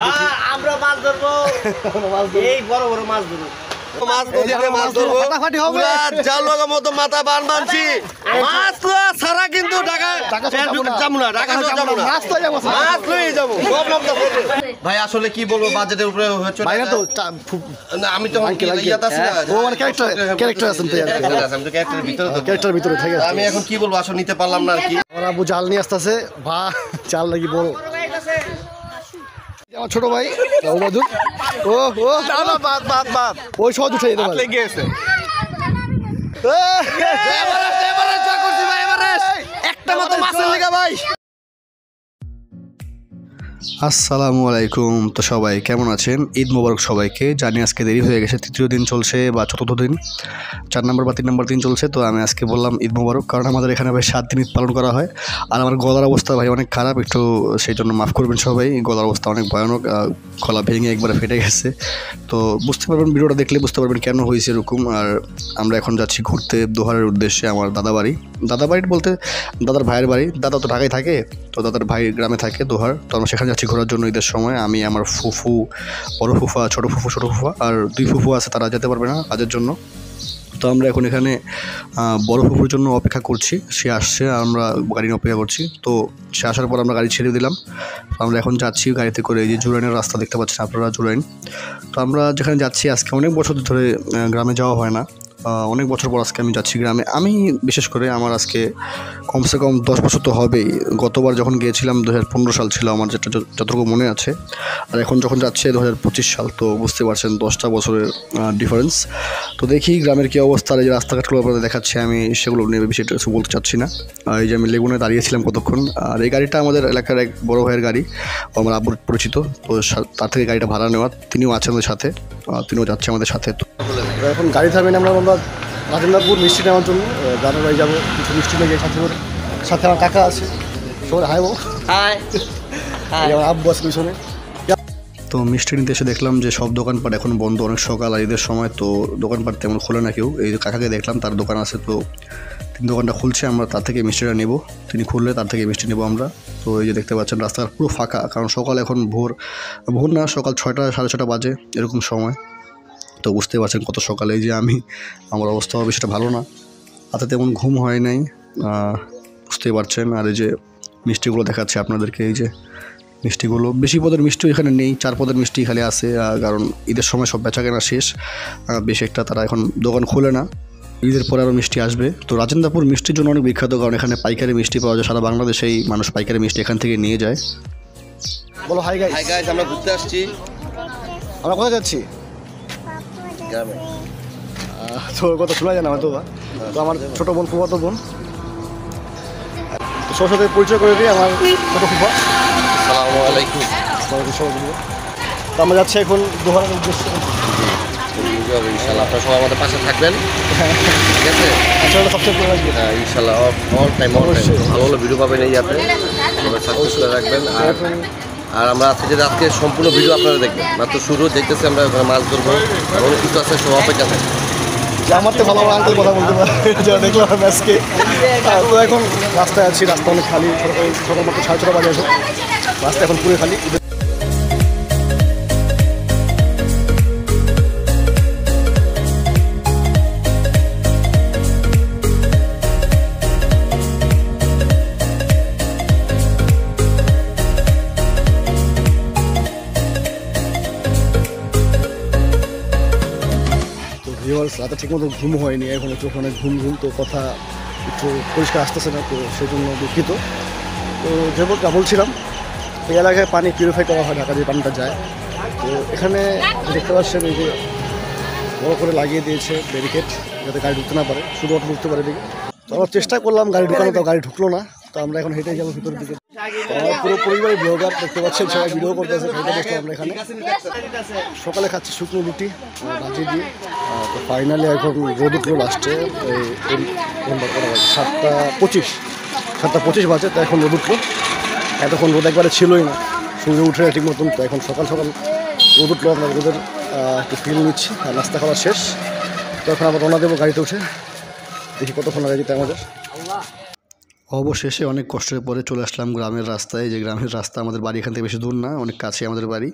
আমরা মাছ ধরবো, এই বড় বড় মাছ ধরবো। মাথা বান বানছি মাছ ছাড়া কিন্তু ভাই আসলে কি বলবো বাজেটের উপরে আমি তো আমি এখন কি বলবো আসলে নিতে পারলাম না আর কি। আবু জাল নিয়ে আসতেছে ভা চাল লাগি বড় আমার ছোট ভাই ওবাদুর ও ও বাদ বাদ বাদ ওই সহজ উঠে যেতে পারে গিয়েছে একটা মতো মাছের লিগা ভাই। আসসালামু আলাইকুম। তো সবাই কেমন আছেন? ঈদ মোবারক সবাইকে। জানি আজকে দেরি হয়ে গেছে, তৃতীয় দিন চলছে বা চতুর্থ দিন, 4 নম্বর বা 3 নম্বর দিন চলছে। তো আমি আজকে বললাম ঈদ মোবারক, কারণ আমাদের এখানে ভাই 7 দিন ঈদ পালন করা হয়। আর আমার গলার অবস্থা ভাই অনেক খারাপ, একটু সেই জন্য মাফ করবেন সবাই। গলার অবস্থা অনেক ভয়ানক, গলা ভেঙে একবারে ফেটে গেছে। তো বুঝতে পারবেন, ভিডিওটা দেখলে বুঝতে পারবেন কেন হয়েছে এরকম। আর আমরা এখন যাচ্ছি ঘুরতে দোহারের উদ্দেশ্যে। আমার দাদাবাড়ি বলতে দাদার ভাইয়ের বাড়ি। দাদা তো ঢাকায় থাকে, তো দাদার ভাই গ্রামে থাকে দোহার। তো আমরা সেখানে যাচ্ছি ঘোরার জন্য ঈদের সময়। আমি, আমার ফুফু, বড় ফুফা, ছোট ফুফা আর 2 ফুফু আছে, তারা যেতে পারবে না কাজের জন্য। তো আমরা এখন এখানে বড় ফুফুর জন্য অপেক্ষা করছি। সে আসছে, আমরা গাড়ি নিয়ে অপেক্ষা করছি। তো সে আসার পর আমরা গাড়ি ছেড়ে দিলাম। তো আমরা এখন যাচ্ছি গাড়িতে করে। এই যে জুরাইনের রাস্তা দেখতে পাচ্ছেন আপনারা, জুরাইন। তো আমরা যেখানে যাচ্ছি, আজকে অনেক বছর ধরে গ্রামে যাওয়া হয় না, অনেক বছর পর আজকে আমি যাচ্ছি গ্রামে। আমি বিশেষ করে আমার আজকে কমসে কম 10 বছর তো হবেই। গতবার যখন গিয়েছিলাম 2015 সাল ছিল আমার, যেটা যতটুকু মনে আছে। আর এখন যখন যাচ্ছে 2025 সাল, তো বুঝতে পারছেন 10টা বছরের ডিফারেন্স। তো দেখি গ্রামের কী অবস্থা। এই যে রাস্তাঘাটগুলো আপনাদের দেখাচ্ছে, আমি সেগুলো নিয়ে বেশি কিছু বলতে চাচ্ছি না। এই যে আমি লেগুনে দাঁড়িয়েছিলাম কতক্ষণ। আর এই গাড়িটা আমাদের এলাকার এক বড় ভাইয়ের গাড়ি, আমার আব্বুর পরিচিত। তো তার থেকে গাড়িটা ভাড়া নেওয়া, তিনিও আছেন আমাদের সাথে, তিনিও যাচ্ছে আমাদের সাথে। তো এখন গাড়ি থাকবেন আমরা রাজেন্দ্রপুর মিষ্টি নেওয়ার জন্য গ্রামের বাড়ি যাবো। কিছু মিষ্টি নিয়ে যাই সাথে করে। সাথে আমার কাকা আছে, সবাই হাই বো হাই। আমার আব্বু আছে পিছনে। তো মিষ্টি নিতে এসে দেখলাম যে সব দোকানপাট এখন বন্ধ, অনেক সকাল আর ঈদের সময়, তো দোকানপাট তেমন খোলে না কেউ। এই কাকাকে দেখলাম, তার দোকান আছে, তো তিনি দোকানটা খুলছে, আমরা তার থেকে মিষ্টিটা নেব। তিনি খুললে তার থেকে মিষ্টি নেব আমরা। তো এই যে দেখতে পাচ্ছেন রাস্তাঘাট পুরো ফাঁকা, কারণ সকাল এখন ভোর না, সকাল 6টা 6:30 বাজে এরকম সময়। তো বুঝতে পারছেন কত সকালে। এই যে আমার অবস্থাও বেশিটা ভালো না, রাতে তেমন ঘুম হয় নাই, বুঝতেই পারছেন। আর এই যে মিষ্টিগুলো দেখাচ্ছে আপনাদেরকে, এই যে মিষ্টিগুলো, বেশি পদের মিষ্টি এখানে নেই, 4 পদের মিষ্টি খালি আছে, কারণ ঈদের সময় সব বেচাকেনা শেষ। বেশি একটা তারা এখন দোকান খোলে না, ঈদের পরে আরও মিষ্টি আসবে। তো রাজেন্দ্রপুর মিষ্টির জন্য অনেক বিখ্যাত, কারণ এখানে পাইকারি মিষ্টি পাওয়া যায়। সারা বাংলাদেশেই মানুষ পাইকারি মিষ্টি এখান থেকে নিয়ে যায়। বলো হাই গাইস, আমরা ঘুরতে আসছি। আমরা কোথায় যাচ্ছি? তো কথা শোনা যায় না হয়তো বা। তো আমার ছোটো বোন, ফুফাতো বোন, সবার সাথে পরিচয় করে দিই। আমার ছোটো ফুফা। আসসালামু আলাইকুম। তো আমরা যাচ্ছি এখন দোহারের উদ্দেশ্যে। ইনশাআল্লাহ আপনারা সবাই আমাদের পাশে থাকবেন, ঠিক আছে? আসলে সবচেয়ে ভালো লাগবে। হ্যাঁ ইনশাআল্লাহ অল টাইম ভালো ভালো ভিডিও পাবেন এই ইয়াতে, সবাই সাবস্ক্রাইব করে রাখবেন। আর আমরা আজকে সম্পূর্ণ ভিডিও আপনারা দেখবেন, মাত্র শুরু দেখতেছি আমরা ওখানে মাছ ধরবো, আর অনেক কিছু আছে, সব অপেক্ষা থাকে। আমার তো ভালো আঙ্কেল কথা বলতে পারে, যারা দেখলাম আজকে। তো এখন রাস্তায় আছি, রাস্তা অনেক খালি, সকাল মাত্র 6:30 বাজে আছে, রাস্তা এখন পুরো খালি। রাতে ঠিক মতো ঘুম হয়নি, এখন একটু অনেক ঘুম, তো কথা একটু পরিষ্কার আসতেছে না, তো সেই জন্য দুঃখিত। তো যেমনটা বলছিলাম, এই এলাকায় পানি পিউরিফাই করা হয়, ঢাকা দিয়ে পানিটা যায়। তো এখানে দেখতে পাচ্ছেন এই যে বড় করে লাগিয়ে দিয়েছে ব্যারিকেড, যাতে গাড়ি ঢুকতে না পারে, শুধু অটো ঢুকতে পারে দিকে। তো আমরা চেষ্টা করলাম গাড়ি ঢুকানো, তো গাড়ি ঢুকলো না। তো আমরা এখন হেঁটে যাবো ভিতরের দিকে। আমার পুরো পরিবারের ব্লগার দেখতে পাচ্ছেন, সবাই ভিডিও করতেছে। হেঁটে বসলাম আমরা এখানে, সকালে খাচ্ছি শুকনো রুটি ভাজি দিয়ে। তো ফাইনালি এখন রোদ উঠলো লাস্টে, 7:25 বাজে। তো এখন রোদ উঠলো, এতক্ষণ রোদ একবারে ছিলই না, সূর্য উঠে ঠিক মতন। তো এখন সকাল রোদ উঠলো, আমরা রোদের একটু ফিল নিচ্ছি। আর নাস্তা খাওয়া শেষ, তো এখন আবার রওনা দেবো গাড়িতে উঠে। দেখি কতক্ষণ লাগে যেতে আমাদের। অবশেষে অনেক কষ্টের পরে চলে আসলাম গ্রামের রাস্তায়। যে গ্রামের রাস্তা আমাদের বাড়ি এখান থেকে বেশি দূর না, অনেক কাছে আমাদের বাড়ি।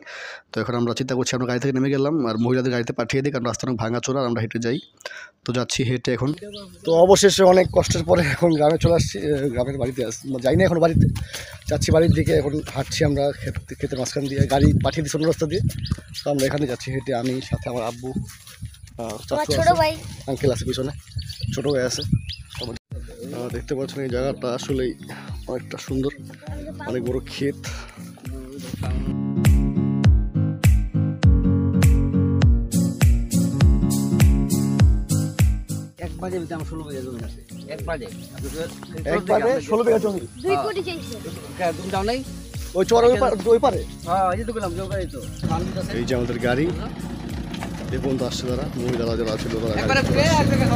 তো এখন আমরা চিন্তা করছি আমরা গাড়ি থেকে নেমে গেলাম আর মহিলাদের গাড়িতে পাঠিয়ে দিই, কারণ রাস্তা অনেক ভাঙাচোরা আর আমরা হেঁটে যাই। তো যাচ্ছি হেঁটে এখন। তো অবশেষে অনেক কষ্টের পরে এখন গ্রামে চলে আসছি, গ্রামের বাড়িতে যাই না এখন বাড়িতে, যাচ্ছি বাড়ির দিকে। এখন হাঁটছি আমরা ক্ষেতের মাঝখান দিয়ে, গাড়ি পাঠিয়ে দিচ্ছি অন্য রাস্তা দিয়ে। তো আমরা এখানে যাচ্ছি হেঁটে, আমি সাথে আমার আব্বু, ছোট ভাই আঙ্কেল আছে পিছনে, ছোটো ভাই আছে। দেখতে পাচ্ছেন এই জায়গাটা আসলেই অনেকটা সুন্দর, অনেক বড় ক্ষেত। এক বাজে দাম 16 বাজে জমি আছে। এক বাজে 16 বিঘা জমি। 2 কোটি চাইছে তুমি দাও নাই? ওই চর ওই পারে। হ্যাঁ এই তো গেলাম জোগাড়ি তো। এই যে আমাদের গাড়ি, এ পর্যন্ত আসছে তারা, মহিলারা যারা ছিল তারা। একবারে ফ্রে আসবে কেন?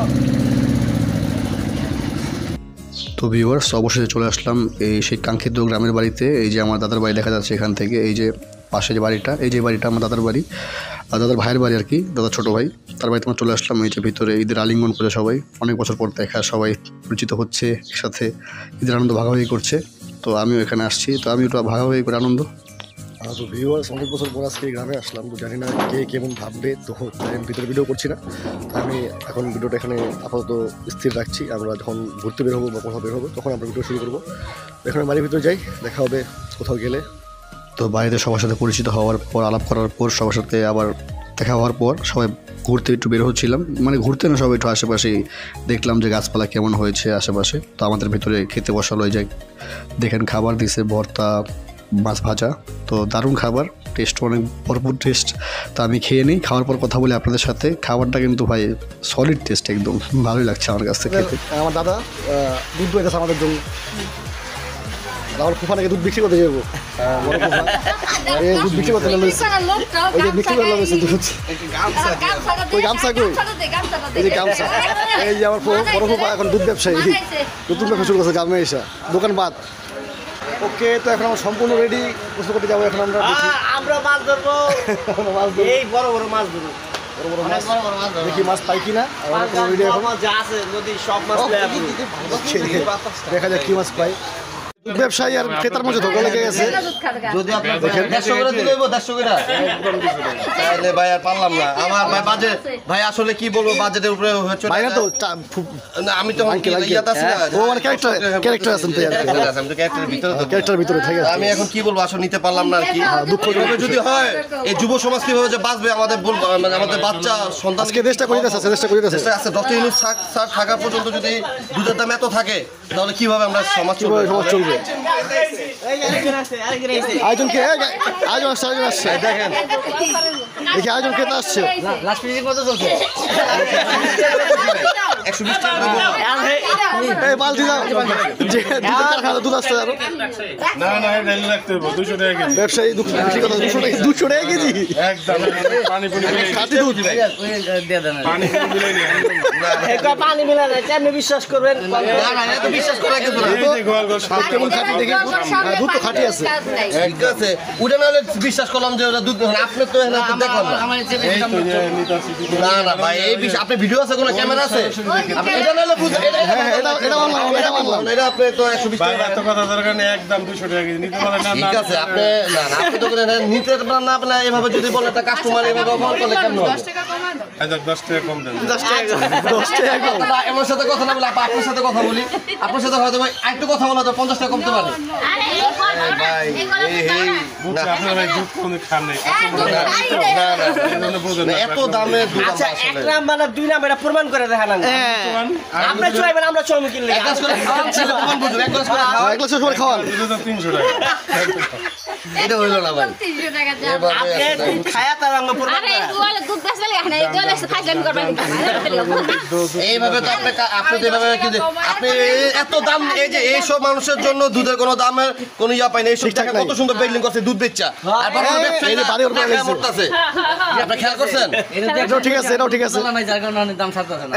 তো ভিউয়ার্স, অবশেষে চলে আসলাম এই সেই কাঙ্ক্ষিত গ্রামের বাড়িতে। এই যে আমার দাদার বাড়ি দেখা যাচ্ছে এখান থেকে, এই যে পাশে যে বাড়িটা, এই যে বাড়িটা আমার দাদার বাড়ি, আর দাদার ভাইয়ের বাড়ি আর কি, দাদার ছোটো ভাই। তার বাড়িতে আমরা চলে আসলাম। এই যে ভিতরে ঈদের আলিঙ্গন করে সবাই, অনেক বছর পর দেখা, সবাই পরিচিত হচ্ছে, একসাথে ঈদের আনন্দ ভাগাভাগি করছে। তো আমিও এখানে আসছি, তো আমি একটু ভাগাভাগি করে আনন্দ। তো ভিউয়ার্স, অনেক বছর পর আজকে গ্রামে আসলাম, তো জানি না কে কেমন ভাববে, তো আমি ভিতরে ভিডিও করছি না। তো আমি এখন ভিডিওটা এখানে আপাতত স্থির রাখছি। আমরা যখন ঘুরতে বের হবো বা কোথাও বের হবো তখন আমরা ভিডিও শুরু করবো। এখানে বাড়ির ভিতরে যাই, দেখা হবে কোথাও গেলে। তো বাড়িতে সবার সাথে পরিচিত হওয়ার পর, আলাপ করার পর, সবার সাথে আবার দেখা হওয়ার পর সবাই ঘুরতে একটু বের হচ্ছিলাম, মানে ঘুরতে না, সবাই একটু আশেপাশেই দেখলাম যে গাছপালা কেমন হয়েছে আশেপাশে। তো আমাদের ভিতরে খেতে বসালো, এই যে দেখেন খাবার দিছে, ভর্তা, মাছ ভাজা। তো দারুণ খাবার, টেস্ট অনেক ভরপুর টেস্ট। তো আমি খেয়ে নিই, খাওয়ার পর কথা বলি আপনাদের সাথে। খাবারটা কিন্তু ভাই সলিড টেস্ট, একদম ভালোই লাগছে আমার কাছ থেকে খেতে। আমার দাদা দুধ দই আমাদের জন্য, আমার ফুফা নাকি দুধ বিক্রি করতে যাবো, দুধ বিক্রি করতে দুধ ওই গামছা কই, এই যে গামছা, এই যে আমার বড় ফুফা এখন দুধ ব্যবসায়ী, নতুন ব্যবসা শুরু করছে গ্রামে এসে, দোকান বাদ। ওকে, তো এখন আমরা সম্পূর্ণ রেডি, প্রস্তুত করতে যাবো। এখন আমরা মাছ ধরবো, এই বড় বড় মাছ ধরবো, দেখি মাছ পাই কিনা। যা আছে নদী সব মাছ দেখা যাক কি মাছ পাই। ব্যবসায়ী আর ক্রেতার মধ্যে ধোকা লেগে গেছে। যদি আপনার 150 করে দিলে 150 করে তাহলে ভাই আর পারলাম না। আমার ভাই বাজেট, ভাই আসলে কি বলবো, বাজেটের উপরে হচ্ছে ভাই না তো না, আমি তো ইয়াত আছি না, ও মানে ক্যারেক্টার আছেন তো, আমি তো ক্যারেক্টারের ভিতরে তো, ক্যারেক্টারের ভিতরে থাকে। আমি এখন কি বলবো, আসলে নিতে পারলাম না আর কি। দুঃখজনক যদি হয়, এই যুব সমাজ কিভাবে যে বাঁচবে, আমাদের বলবো, মানে আমাদের বাচ্চা সন্তান আজকে দেশটা করিতেছে, চেষ্টা করিতেছে আছে 10টা ইউনিট থাকা পর্যন্ত যদি দুধের দাম এত থাকে, তাহলে কিভাবে আমরা সমাজ চলবে। আয়োজন কে, আয়োজন আসছে, দেখেন দেখি আয়োজন কে আসছে। লাস্ট ফিনিশিং কত চলছে? 120 টাকা এই বালতি দাও, যে দুধের কারখানা দুধ আসছে আরো। না না, এটা রাখতে হবে 200 টাকা কেজি। ব্যবসায়ী বেশি কথা, 200 টাকা কেজি একদম পানি খাঁটি দুধ। দিয়ে দেন পানি মিলাই নিয়ে পানি মিলা নাই, কেমনে বিশ্বাস করবেন? না না, এত বিশ্বাস করা কিছু না। এই যে গোয়াল গোল সব কেমন খাঁটি দেখে, দুধ তো খাঁটি আছে। ঠিক আছে, ওটা না হলে বিশ্বাস করলাম যে ওটা দুধ, আপনি তো এখানে তো দেখলাম না। এই তো যে নিতাছি না না ভাই, এই বিষয় আপনি ভিডিও আছে, কোনো ক্যামেরা আছে? আপনি এটা না হলে বুঝেন, এটা মানলাম। এটা আপনি তো 120 ভাই টাকা। এত কথা দরকার নেই, একদম 200 টাকা কেজি নিতে পারলে না। ঠিক আছে, আপনি না না, আপনি তো করে নিতে পারেন না, আপনি এভাবে যদি বলেন একটা কাস্টমার এভাবে অপমান করলে কেমন হবে? আচ্ছা 10 টাকা কম দেন। 10 টাকা কম। আমার সাথে কথা না বলে আপনার সাথে কথা বলি, আপনার সাথে হয়তো ভাই একটু কথা বলা তো 50 টাকা কমতে পারে। ভাই বুঝছি আপনারা ভাই দুধ কোন খান নাই। এত দামে দুধ আচ্ছা, আমরা এক আসলে নাম মানে দুই নাম, এটা প্রমাণ করে দেখান। আপনি চুয়াইবেন, আমরা চুয়াবো কিনলে। এক গ্লাস করে খাওয়ান ছিল, তখন বুঝুন, এক গ্লাস করে খাওয়ান। এক গ্লাস সবার খাওয়ান। দুধ 300 টাকা। এটা হইলো না ভাই, এভাবে আপনি আসলে দুধ খায়া তার আঙ্গ প্রমাণ করেন। এইভাবে তো আপনি তো এভাবে কি যে আপনি এত দাম, এই যে এইসব মানুষের জন্য দুধের কোনো দামের কোনো ইয়া পাই না। এইসব টাকা কত সুন্দর বিল্ডিং করছে দুধ বেচা, আর বড় ব্যবসায়ী এই যে বাড়ির উপরে গেছে। মরতাছে। আপনি খেয়াল করছেন? এটাও ঠিক আছে, এটাও ঠিক আছে। যার কারণে দাম ছাড়তেছে না।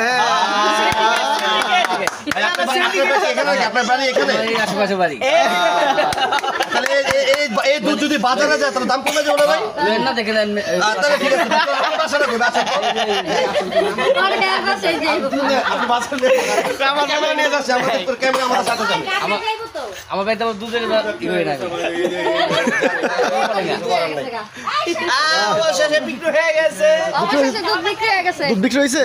আপনার বাড়ি এখানে আশেপাশে বাড়ি তাহলে এই দুধ যদি বাজারে যায় তাহলে দাম কমে যাবে না ভাই? না দেখে নেন তাহলে ঠিক আছে আপনি বাসাটা কই বাসা আপনি বাসা ক্যামেরা নিয়ে যাচ্ছে আমাদের তোর ক্যামেরা আমাদের সাথে যাবে আমার বাড়িতে আমার দুধের ই হয়ে না অবশেষে বিক্রি হয়ে গেছে। অবশেষে দুধ বিক্রি হয়ে গেছে। দুধ বিক্রি হয়েছে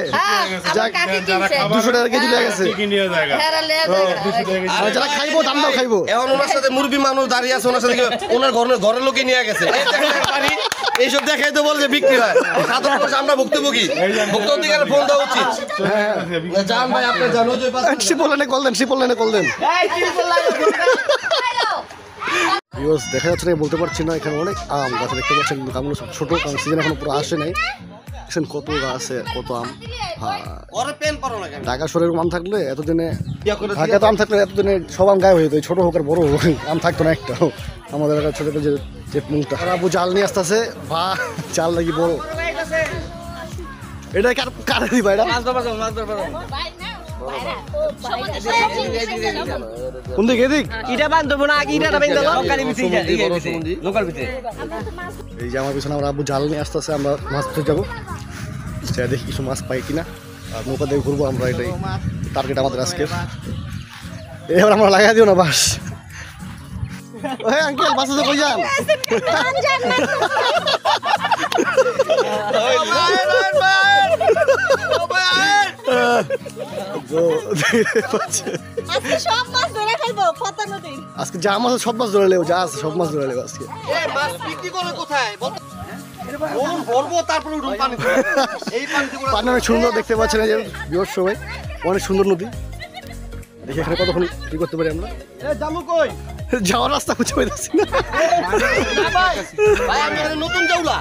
আমার কাকি কিনছে। 200 টাকা কেজি লেগে গেছে কি নিয়ে জায়গা হেরা লেয়া যায়। আর যারা খাইবো দামটাও খাইবো এখন ওনার সাথে মুরবি মানুষ দাঁড়িয়ে আছে ওনার সাথে ওনার ঘরের লোকে নিয়ে গেছে এই দেখেন বাড়ি এইসব দেখাই তো বল যে বিক্রি হয় সাধারণ মানুষ আমরা ভুক্তভোগী ভুক্তভোগীদের ফোন দেওয়া উচিত জান ভাই আপনি জানো যে ট্রিপল লাইনে কল দেন ট্রিপল লাইনে কল দেন এই কি বললাম ভিউয়ার্স দেখা যাচ্ছে না বলতে পারছি না এখানে অনেক আম গাছ দেখতে পাচ্ছেন কিন্তু আমগুলো সব ছোট কারণ সিজন এখনো পুরো আসে নাই দেখছেন কত গাছ আছে কত আম হ্যাঁ ওরে পেন পারো না কেন ঢাকা শহরের আম থাকলে এতদিনে ইয়া করে ঢাকা তো আম থাকলে এতদিনে সব আম গায়ে হয়ে যেত ছোট হোক আর বড় হোক আম থাকতো না একটাও আমাদের এলাকার ছোট যে যে মুখটা আর আবু জাল নিয়ে আসতেছে বা জাল লাগি বড় এটা কারে দিবা এটা মাছ ধরবা মাছ ধরবা কোন দিকে এদিক ইটা বান্ধব না ইটা বান্ধব লোকাল ভিতরে লোকাল ভিতরে এই যে আমার পিছনে আমরা আবু জাল নিয়ে আসতেছে আমরা মাছ ধরতে যাবো সেটা দেখি কিছু মাছ পাই কিনা আর নৌকা দিয়ে ঘুরবো আমরা এটাই টার্গেট আমাদের আজকে এবার আমরা লাগাই দিও না বাস আঙ্কেল বাসে তো কই যান আজকে যা মাছ সব মাছ ধরে লেও যা আছে সব মাছ ধরে লেও আজকে এই মাছ বিক্রি করে কোথায় বলুন ভরবো তারপর উঠুন পানি এই পানি পানি অনেক সুন্দর দেখতে পাচ্ছেন এই যে বিয়ের সময় অনেক সুন্দর নদী দেখি এখানে কতক্ষণ কি করতে পারি আমরা জামু কই যাওয়ার রাস্তা খুঁজে পাইতেছি না ভাই আমি এখানে নতুন জাউলা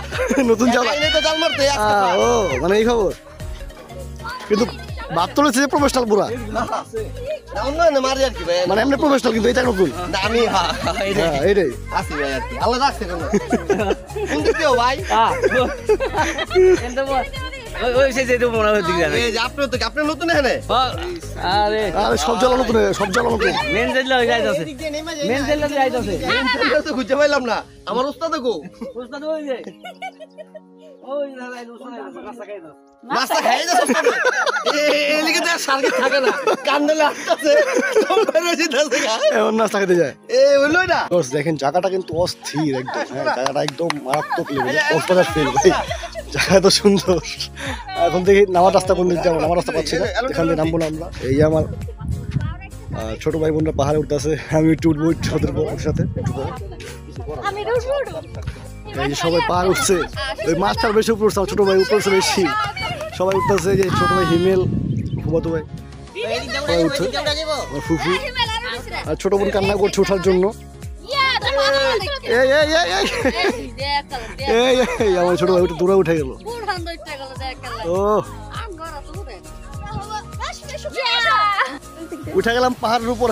নতুন যাওয়া এই তো জাল মারতে ও মানে এই খবর কিন্তু বাদ তুলেছে যে প্রফেশনাল পুরা অন্য মারি আর কি ভাই মানে এমনি প্রফেশনাল কিন্তু এটা নতুন না, আমি হ্যাঁ হ্যাঁ এইটাই আসি ভাই আর কি আল্লাহ রাখছে কোন কোন দিক দিয়ে ভাই ওই সেই যে মনে হয় দিক জানে এই যে আপনি নতুন এখানে আরে আরে সব জ্বালা নতুন সব জ্বালা নতুন মেন জেলা যাইতাছে মেন জেলা যাইতাছে এটা তো খুঁজে পাইলাম না আমার উস্তাদ গো বুঝতা তো ওই যে ওই দাদা রাস্তা খাইতো রাস্তা খাই যাচ্ছে উস্তাদ এই লিগে তো সার্কে থাকে না কান্দলে আসছে তোমরা রয়েছে দাসে গা এমন নাস্তা খেতে যায় এই হলো না দোস্ত দেখেন জায়গাটা কিন্তু অস্থির একদম হ্যাঁ জায়গাটা একদম মারাত্মক লেভেল কক্সবাজার ফিল ভাই জায়গা তো সুন্দর এখন দেখি নামার রাস্তা কোন দিক যাবো নামার রাস্তা পাচ্ছি না এখান থেকে নামবো না আমরা এই আমার ছোট ভাই বোনরা পাহাড়ে উঠতেছে আমি একটু উঠবো ওর সাথে আমি রুটবো এই যে সবাই পাহাড় উঠছে ওই মাছটার বেশি উপরে উঠছে আমার ছোট ভাই উপরে উঠছে বেশি সবাই উঠতেছে যে ছোট ভাই হিমেল ফুফাতো ভাই সবাই উঠছে আমার ফুফু আর ছোট বোন কান্না করছে ওঠার জন্য এই এই এই এই এই আমার ছোট ভাই উঠে দূরে উঠে গেল ও উঠে গেলাম পাহাড়ের উপর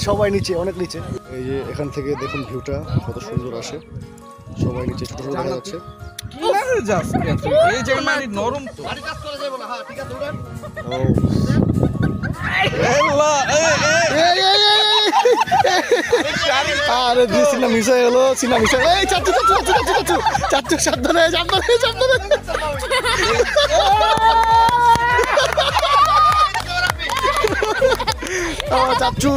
সবাই নিচে অনেক নিচে এই যে এখান থেকে দেখুন ভিউটা কত সুন্দর আসে সবাই নিচে ছোট ছোট দেখা যাচ্ছে এই যে মানে নরম তো গাড়ি কাজ করে যাবো না হ্যাঁ ঠিক আছে উঠেন ও আরে দিয়ে সিনা মিস হয়ে গেলো সিনা মিস হয়ে এই চাচ্ছু চাচ্ছু চাচ্ছু চাচ্ছু চাচ্ছু সাবধানে সাবধানে সাবধানে চাচ্ছু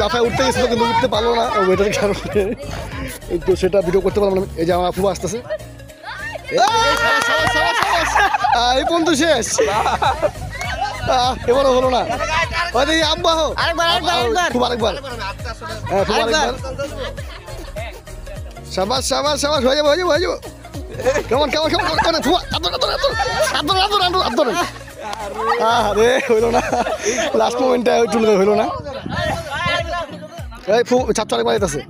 লাফায় উঠতে গেছিল কিন্তু উঠতে পারলো না ওয়েটার কারণে একটু সেটা ভিডিও করতে পারলাম না এই যে আমার ফুফু আসতেছে এই বন্ধু শেষ এবারও হলো না আব্বা হোক খুব আরেকবার হ্যাঁ খুব আরেকবার সাবাস সাবাস সাবাস হয়ে যাবো হয়ে যাবো হয়ে যাবো কেমন কেমন কেমন আরে হইলো না লাস্ট মোমেন্টে চলে হইলো না এই ছাত্র আরেকবার যেতেছে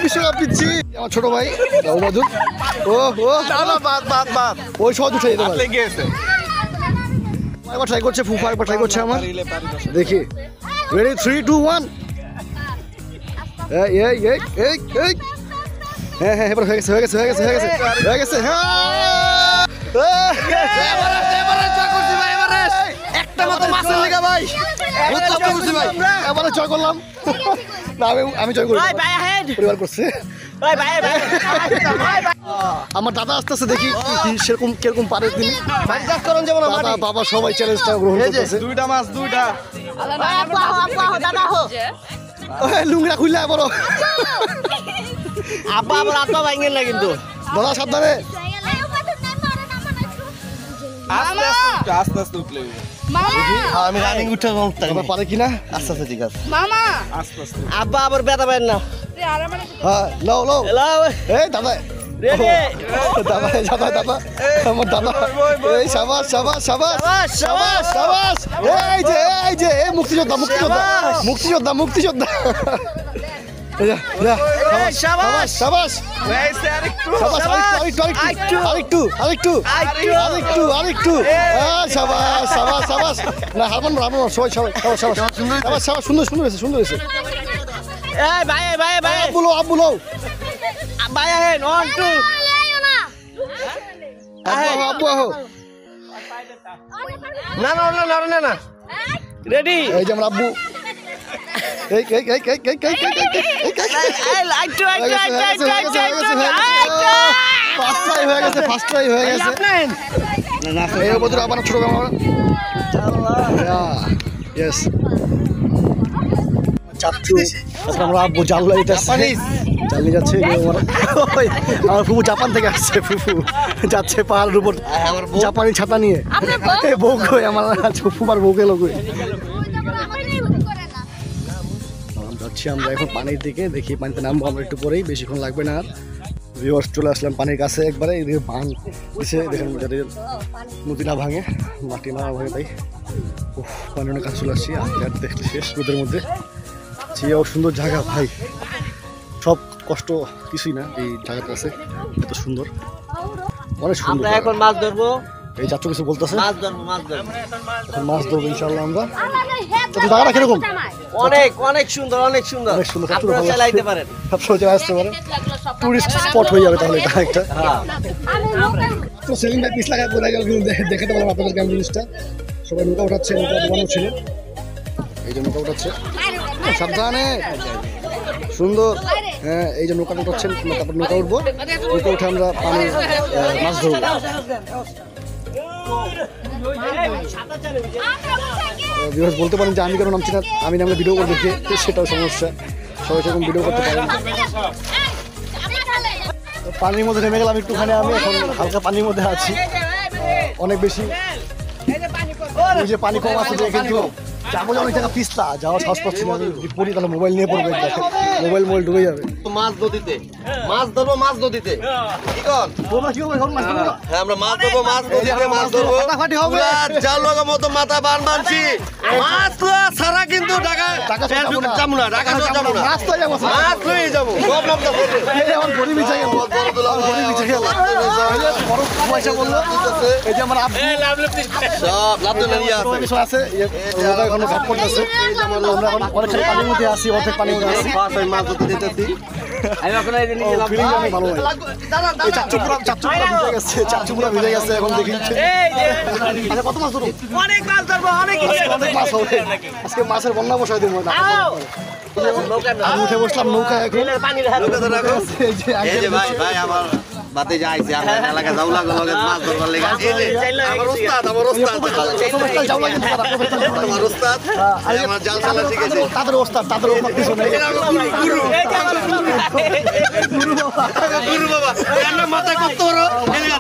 বিশ্বকাপ পিচ্ছি আমার ছোট ভাই ওবাদুল ও ও ওই সহজ উঠে যেতে পারে একবার ট্রাই করছে ফুফা একবার ট্রাই করছে আমার দেখি রেডি 3 2 1 এই এই এই এই এই হ্যাঁ হ্যাঁ এবার হয়ে গেছে হয়ে গেছে হয়ে গেছে হয়ে গেছে হয়ে গেছে একটা মতো মাছের লেগা ভাই এবারে জয় করলাম না আমি জয় করি পরিবার করছে আমার দাদা আসতেছে দেখি সেরকম কিরকম পারে তিনি দাদা বাবা সবাই চ্যালেঞ্জটা গ্রহণ করতেছে দুইটা মাছ দুইটা লুঙ্গিরা খুললে বড় আব্বা আবার আত্মা ভাঙেন না কিন্তু দাদা সাবধানে আস্তে আস্তে উঠলে আমি রানিং উঠে দাদা পারে কিনা আস্তে আস্তে ঠিক আছে মামা আব্বা আবার ব্যথা পাবেন না হ্যাঁ লাও লাও হ্যালো এই দাদা রেডি দাদা দাদা দাদা আমার দাদা এই সাবাস সাবাস সাবাস সাবাস সাবাস এই যে এই মুক্তিযোদ্ধা মুক্তিযোদ্ধা মুক্তিযোদ্ধা মুক্তিযোদ্ধা সাবাস সাবাস সাবাস আরেকটু আরেকটু আরেকটু আরেকটু সাবাস সাবাস সাবাস না হারবান সবাই সবাই সাবাস সাবাস সাবাস সাবাস সুন্দর সুন্দর হয়েছে সুন্দর হয়েছে এই ভাই ভাই ভাই আব্বুলো আব্বুলো ভাই হেন 1 2 আব্বু আহো না না না না না না রেডি এই যে আমার আব্বু এই এই এই এই এই এই এই লাইক টু ফার্স্ট ট্রাই হয়ে গেছে ফার্স্ট ট্রাই হয়ে গেছে এই বন্ধুরা আবার ছোট ক্যামেরা ইয়েস চাচ্ছু আজকে আমরা আব্বু জাল লাইতেছে জাল নিয়ে যাচ্ছে আমার ফুফু জাপান থেকে আসছে ফুফু যাচ্ছে পাহাড়ের উপর জাপানি ছাতা নিয়ে বউ কই আমার ফুফুবার বউকে লোকে যাচ্ছি আমরা এখন পানির দিকে দেখি পানিতে নামবো আমরা একটু পরেই বেশিক্ষণ লাগবে না আর ভিউয়ার্স চলে আসলাম পানির কাছে একবারে এদিকে ভাঙ দিছে দেখেন যাতে নদী না ভাঙে মাটি না ভাঙে তাই পানি অনেক কাছে চলে আসছি আর দেখতে শেষ রোদের মধ্যে চেয়েও সুন্দর জায়গা ভাই সব কষ্ট কিছুই না এই জায়গাটা আছে এত সুন্দর অনেক সুন্দর আমরা এখন মাছ ধরবো এই চাচ্ছু কিছু বলতেছে মাছ ধরবো মাছ ধরবো এখন মাছ ধরবো ইনশাআল্লাহ আমরা তো জায়গাটা কিরকম অনেক অনেক সুন্দর অনেক সুন্দর অনেক সুন্দর আপনারা চালাইতে পারেন সব সময় আসতে পারেন টুরিস্ট স্পট হয়ে যাবে তাহলে এটা একটা তো সেলিম ভাই পিস লাগা বলে গেল কিন্তু দেখাতে পারলাম আপনাদেরকে আমি জিনিসটা সবাই নৌকা উঠাচ্ছে নৌকা দোকানও ছিল এই যে নৌকা উঠাচ্ছে সাবধানে সুন্দর হ্যাঁ এই যে নৌকা উঠাচ্ছেন তারপর নৌকা উঠবো নৌকা উঠে আমরা পানি মাছ ধরবো বিকজ বলতে পারেন যে আমি কেন নামছি না আমি নামলে ভিডিও করে দেখি সেটাও সমস্যা সবাই সেরকম ভিডিও করতে পারেন পানির মধ্যে নেমে গেলাম একটুখানি আমি এখন হালকা পানির মধ্যে আছি অনেক বেশি ওই যে পানি কম আছে কিন্তু যাবো অনেক জায়গা পিস্তা যাওয়ার সাহস পাচ্ছি না আমি যদি পড়ি তাহলে মোবাইল নিয়ে পড়বে মোবাইল ডুবে যাবে মাছ নদীতে মাছ ধরবো মাছ নদীতে কি কর তোমরা কি হবে এখন মাছ ধরবো? হ্যাঁ আমরা মাছ ধরবো মাছ নদীতে মাছ ধরবো ফাটাফাটি হবে। জাল লগা মতো মাথা বান বানছি মাছ তো সারা কিন্তু ঢাকা যাবো না ঢাকা যাবো না মাছ তো যাবো মাছ লয়ে যাবো সব নাম তো এই আমার গরিব বিছাই গেল গরিব বিছাই গেল বড় পয়সা বললো এই যে আমার আব্বু সব লাভ তো নিয়ে আছে কিছু আছে ওরা এখন ঘাট করতেছে আমরা এখন অনেকখানি পানির মধ্যে আছি অর্ধেক পানির মধ্যে আছি মাছ ধরতে দিতেছি আমি আপনারা এই নিয়ে গেলাম ফিলিংটা অনেক ভালো লাগে এই চাচ্চুপুরা ভিজে গেছে চাচ্চুপুরা ভিজে গেছে এখন দেখি এই যে আচ্ছা কত মাছ ধরুন অনেক মাছ ধরবো অনেক অনেক মাছ হবে আজকে মাছের বন্যা বসাই দেবো আমি উঠে বসলাম নৌকা এখন পানি রাখো নৌকা তো রাখো এই যে এই যে ভাই ভাই আমার বাতে যাইছে আমার এলাকা যাও লাগো লগে মাছ ধরবার লাগা এই যে আমার ওস্তাদ যাও লাগে আমার ওস্তাদ আমার জাল চালা শিখেছে তাদের ওস্তাদ কিছু নেই গুরু বাবা এর মাথা কত বড়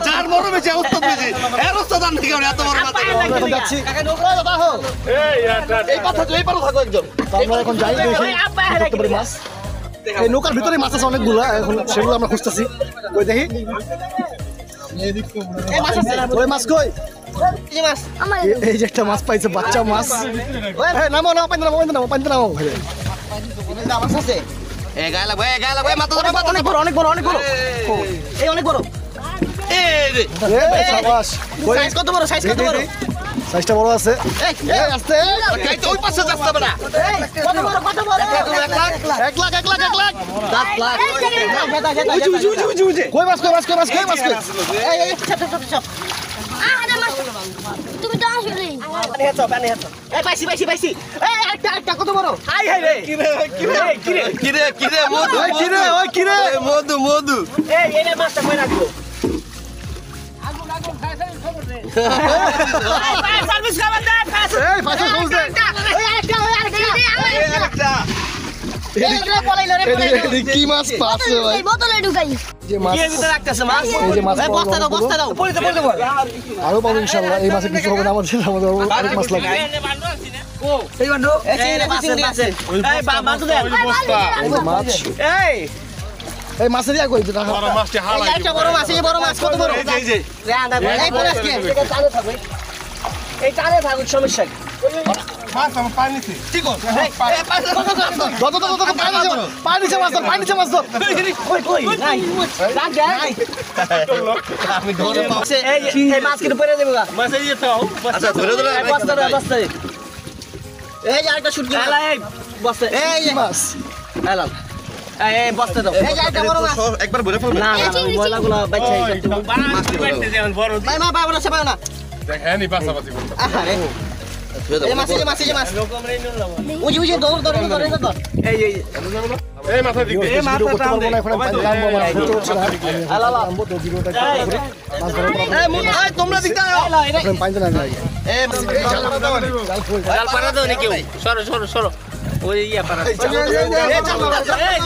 যার বড় বেশি ওস্তাদ বেশি এর ওস্তাদ আন থেকে এত বড় মাথা এখন যাচ্ছি এই কথা এই পারো থাকো একজন আমরা এখন যাই দেখি করতে পারি মাছ এই নৌকার ভিতরে মাছ আছে অনেকগুলো এখন সেগুলো আমরা খুঁজতেছি ওই দেখি ওই মাছ কই এই যে একটা মাছ পাইছে বাচ্চা মাছ নামো নামো পানিতে নামো এ গায় লাগবে মাথা ধরে মাথা অনেক বড় এই অনেক বড় এই রে সাবাস সাইজ কত বড় সাইজ কত বড় সাইজটা বড় আছে আসতে ওই পাশে যাচ্ছে বেটা কত বড় 1 লাখ 10 লাখ উজু কই মাছ এই আরে মাস তুমি তো আসলে পানি হেছো এই পাইছি এই একটা কত বড় হাই রে কিরে মধু মধু এই এনে মাছটা কই রাখবো সার্ভিস খাবার দে এই পাশে খোঁজ দে কি মাছ পাচ্ছে ভাই বোতলে ঢুকাই যে মাছ কি ভিতরে রাখতেছে মাছ এই যে মাছ বস্তা দাও পড়ে আরো পাবো ইনশাআল্লাহ এই মাছে কিছু হবে না আমাদের অনেক মাছ লাগবে এই বান্ডু এই মাছ এই মাছ দে এই যে মাছ এই মাছের ইয়া কই যেটা বড় মাছটি হালাই একটা বড় মাছ কত বড় এই বড় আজকে টানে থাকবে এই টানে থাকুক সমস্যা কি মাছ আমার পানিতে ঠিক আছে পানি নিচে মাছ ধর কই নাই রাখ দে আমি ধরে এই মাছ কিনে পড়ে দেবো মাছ এই তো আচ্ছা ধরে বস্তা এই যে আরেকটা শুট গেল এই বস্তা এই কি মাছ এলাম এই বস্তা দাও এই যে একটা বড় মাছ একবার ভরে ফেলবে না ময়লাগুলো বাচ্চা একটু বড় ভাই মা বাবা সে না দেখেন এই পাশাপাশি করতে আরে এই মাছ উজি দৌড় এই এই মাথা দিক এই মাছটা টান দে এখন আমি পানি নামবো আমার ছোট হচ্ছে না আলালা নামবো তো ভিডিওটা মাছ ধরার পর এই তোমরা দিক দাও এখন পানি নামে আগে এই জাল পাড়া দাও নাকি সরো ওই ইয়া পাড়া এই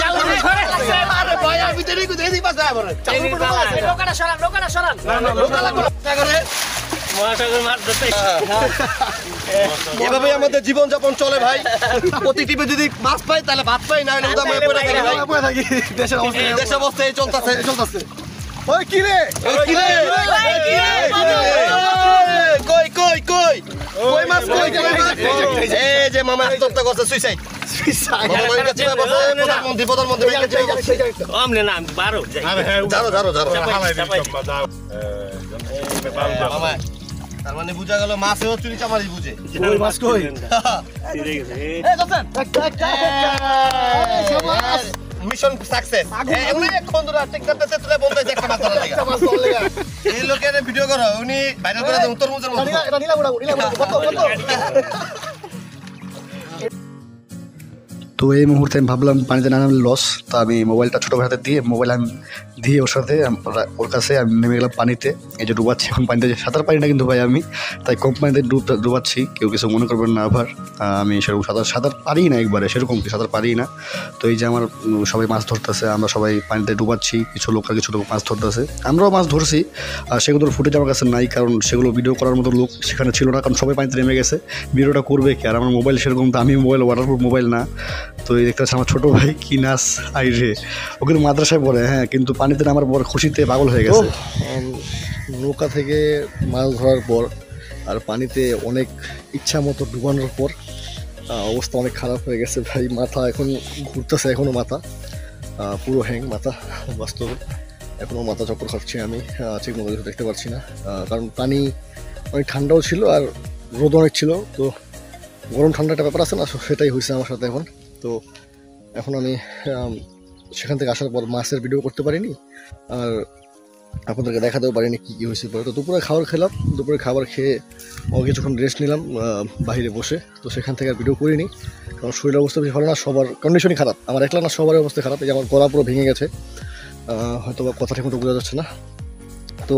জাল সরে আরে ভয়া ভিতরে কই দেই পাশে আবার লোকাটা সরান লোকালা করে মহাসাগর মাছ ধরতে এভাবে আমাদের জীবন যাপন চলে ভাই প্রতি টিপে যদি মাছ পাই তাহলে ভাত পাই না হলে উদা মনে পড়ে গেলে ভাই পড়ে থাকি দেশের অবস্থা এই দেশ অবস্থায় চলতেছে ওই কি রে কই মাছ কই এই যে মামা আত্মহত্যা করছে সুইসাইড প্রধানমন্ত্রী আমনে না 12 যাই আরে হ্যাঁ জানো হালাই দিই সব দাও মামা তার মানে বুঝা গেল মাছেও চুরি চামারি বুঝে ওই মাছ কই মিশন সাকসেস এমনি এখন ধরে ঠিক করতেছে তুলে বলতে যে একটা মাছ ধরা লাগা এই লোকের ভিডিও করো উনি ভাইরাল করে দেন তরমুজের মতো এটা নিলা কত তো এই মুহূর্তে আমি ভাবলাম পানিতে না নামলে লস, তা আমি মোবাইলটা ছোটো ভাই হাতে মোবাইল আমি দিয়ে ওর সাথে ওর কাছে আমি নেমে গেলাম পানিতে। এই যে ডুবাচ্ছি এখন পানিতে, সাঁতার পারি না কিন্তু ভাই আমি, তাই কম পানিতে ডুবাচ্ছি, কেউ কিছু মনে করবেন না। আবার আমি সেরকম সাঁতার পারি না, একবারে সেরকম কি সাঁতার পারি না। তো এই যে আমার সবাই মাছ ধরতেছে, আমরা সবাই পানিতে ডুবাচ্ছি, কিছু লোক আর কিছু লোক মাছ ধরতেছে, আমরাও মাছ ধরছি। আর সেগুলোর ফুটেজ আমার কাছে নাই, কারণ সেগুলো ভিডিও করার মতো লোক সেখানে ছিল না, কারণ সবাই পানিতে নেমে গেছে। ভিডিওটা করবে কি, আর আমার মোবাইল সেরকম তো, আমি মোবাইল ওয়াটারপ্রুফ মোবাইল না। তো এই দেখতে পাচ্ছি আমার ছোটো ভাই কি নাচ আইরে, ও কিন্তু মাদ্রাসায় পড়ে, হ্যাঁ, কিন্তু পানিতে আমার বড় খুশিতে পাগল হয়ে গেছে। নৌকা থেকে মাছ ধরার পর আর পানিতে অনেক ইচ্ছা মতো ডুবানোর পর অবস্থা অনেক খারাপ হয়ে গেছে ভাই। মাথা এখন ঘুরতেছে, এখনও মাথা পুরো হ্যাং মাথা, বাস্তবে এখনও মাথা চক্কর খাচ্ছি আমি, ঠিক মতো কিছু দেখতে পাচ্ছি না, কারণ পানি অনেক ঠান্ডাও ছিল আর রোদ অনেক ছিল। তো গরম ঠান্ডা একটা ব্যাপার আছে না, সেটাই হয়েছে আমার সাথে এখন। তো এখন আমি সেখান থেকে আসার পর মাছের ভিডিও করতে পারিনি, আর আপনাদেরকে দেখাতেও পারিনি কী কী হয়েছে পরে। তো দুপুরে খাবার খেলাম, দুপুরে খাবার খেয়ে কিছুক্ষণ রেস্ট নিলাম বাইরে বসে। তো সেখান থেকে আর ভিডিও করিনি, কারণ শরীরের অবস্থা বেশি ভালো না, সবার কন্ডিশনই খারাপ, আমার একলা না, সবার অবস্থা খারাপ। এই যে আমার গলা পুরো ভেঙে গেছে, হয়তো বা কথা ঠিক মতো বোঝা যাচ্ছে না। তো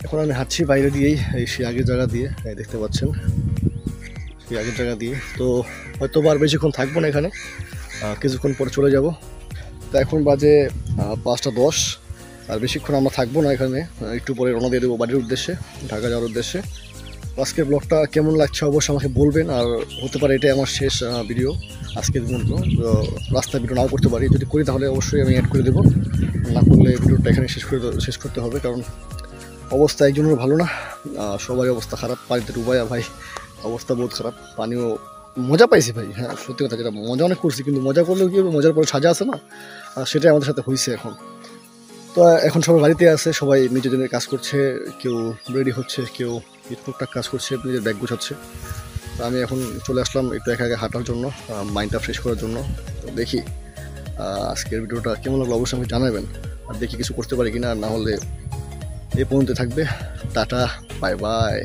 এখন আমি হাঁটছি বাইরে দিয়েই, এই সে আগের জায়গা দিয়ে, দেখতে পাচ্ছেন সেই আগের জায়গা দিয়ে। তো হয়তো বা আর বেশিক্ষণ থাকবো না এখানে, কিছুক্ষণ পরে চলে যাব। তো এখন বাজে 5:10, আর বেশিক্ষণ আমরা থাকবো না এখানে, একটু পরে রওনা দিয়ে দেবো বাড়ির উদ্দেশ্যে, ঢাকা যাওয়ার উদ্দেশ্যে। আজকের ব্লগটা কেমন লাগছে অবশ্যই আমাকে বলবেন, আর হতে পারে এটাই আমার শেষ ভিডিও আজকের মতো। রাস্তায় ভিডিও নাও করতে পারি, যদি করি তাহলে অবশ্যই আমি অ্যাড করে দেবো, না করলে ভিডিওটা এখানে শেষ করতে হবে, কারণ অবস্থা একজনের ভালো না, সবারই অবস্থা খারাপ। পানিতে ডুবাইয়া ভাই অবস্থা বহুত খারাপ। পানিও মজা পাইছি ভাই, হ্যাঁ সত্যি কথা, যেটা মজা অনেক করছি, কিন্তু মজা করলেও কী হবে, মজার পরে সাজা আছে না, সেটাই আমাদের সাথে হয়েছে এখন। তো এখন সবাই বাড়িতে আছে, সবাই নিজেদের কাজ করছে, কেউ রেডি হচ্ছে, কেউ টুকটাক কাজ করছে, নিজের ব্যাগ গোছাচ্ছে। তো আমি এখন চলে আসলাম একটু একা একা হাঁটার জন্য, মাইন্ডটা ফ্রেশ করার জন্য। তো দেখি আজকের ভিডিওটা কেমন লাগলো অবশ্যই আমাকে জানাবেন, আর দেখি কিছু করতে পারি কিনা, না হলে এই পর্যন্ত থাকবে। Tata, bye bye.